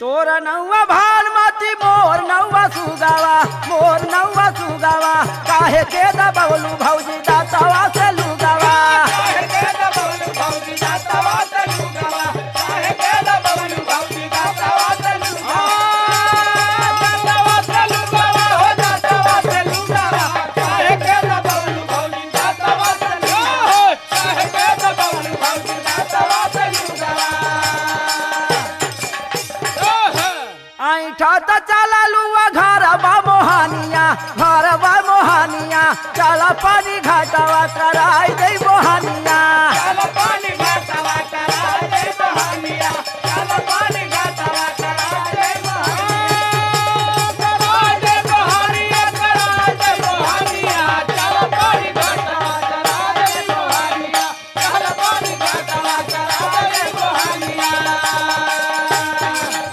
तोर नौवा भानमती मोर नौवा सुगावा काहे के दबवलू भौजी दातावा से लुगावा ऐठा त चललुआ घर बा मोहानिया चल पानी घाटवा कराई दे मोहानिया